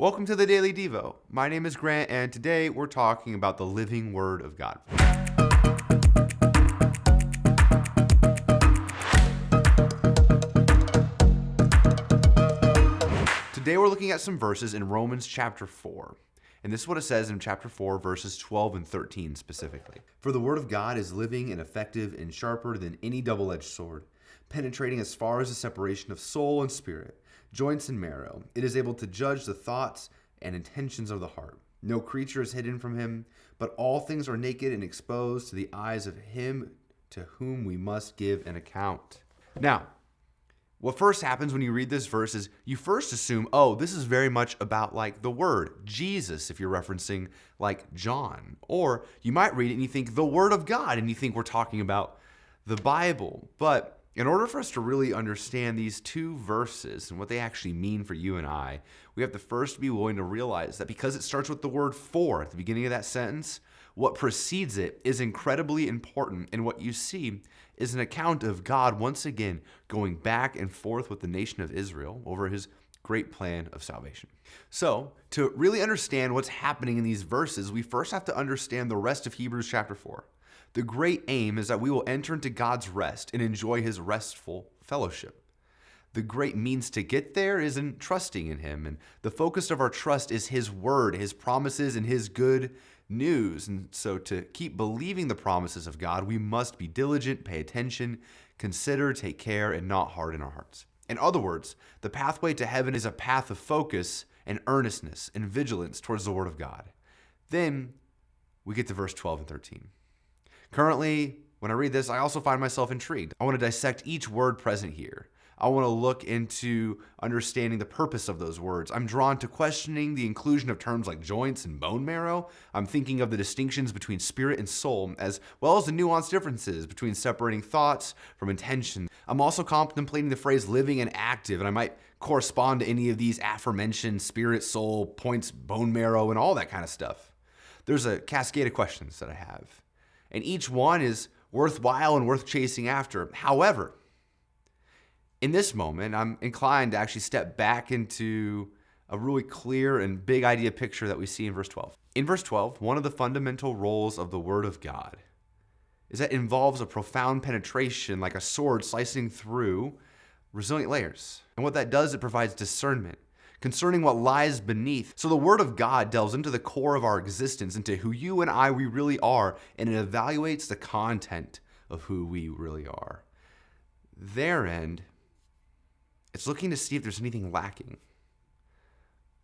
Welcome to the Daily Devo. My name is Grant, and today we're talking about the living Word of God. Today we're looking at some verses in Romans chapter 4. And this is what it says in chapter 4, verses 12 and 13 specifically. For the Word of God is living and effective and sharper than any double-edged sword, penetrating as far as the separation of soul and spirit, joints and marrow. It is able to judge the thoughts and intentions of the heart. No creature is hidden from him, but all things are naked and exposed to the eyes of him to whom we must give an account. Now, what first happens when you read this verse is you first assume, oh, this is very much about like the Word, Jesus, if you're referencing like John. Or you might read it and you think the Word of God, and you think we're talking about the Bible. But in order for us to really understand these two verses and what they actually mean for you and I, we have to first be willing to realize that because it starts with the word for at the beginning of that sentence, what precedes it is incredibly important. And what you see is an account of God once again going back and forth with the nation of Israel over his great plan of salvation. So to really understand what's happening in these verses, we first have to understand the rest of Hebrews chapter 4. The great aim is that we will enter into God's rest and enjoy his restful fellowship. The great means to get there is in trusting in him, and the focus of our trust is his word, his promises, and his good news. And so to keep believing the promises of God, we must be diligent, pay attention, consider, take care, and not harden our hearts. In other words, the pathway to heaven is a path of focus and earnestness and vigilance towards the word of God. Then we get to verse 12 and 13. Currently, when I read this, I also find myself intrigued. I want to dissect each word present here. I want to look into understanding the purpose of those words. I'm drawn to questioning the inclusion of terms like joints and bone marrow. I'm thinking of the distinctions between spirit and soul, as well as the nuanced differences between separating thoughts from intention. I'm also contemplating the phrase living and active, and I might correspond to any of these aforementioned spirit, soul, points, bone marrow, and all that kind of stuff. There's a cascade of questions that I have, and each one is worthwhile and worth chasing after. However, in this moment, I'm inclined to actually step back into a really clear and big idea picture that we see in verse 12. In verse 12, one of the fundamental roles of the Word of God is that it involves a profound penetration like a sword slicing through resilient layers. And what that does, it provides discernment concerning what lies beneath. So the Word of God delves into the core of our existence, into who you and I, we really are, and it evaluates the content of who we really are. Their end, it's looking to see if there's anything lacking.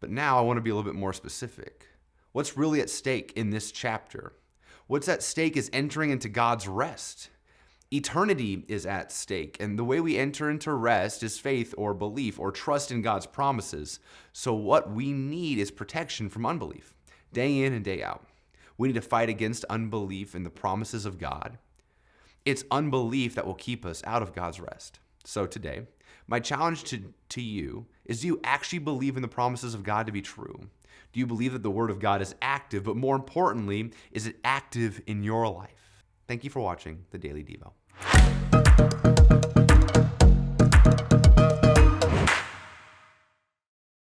But now I want to be a little bit more specific. What's really at stake in this chapter? What's at stake is entering into God's rest. Eternity is at stake, and the way we enter into rest is faith or belief or trust in God's promises. So what we need is protection from unbelief, day in and day out. We need to fight against unbelief in the promises of God. It's unbelief that will keep us out of God's rest. So today, my challenge to you is, do you actually believe in the promises of God to be true? Do you believe that the Word of God is active, but more importantly, is it active in your life? Thank you for watching the Daily Devo.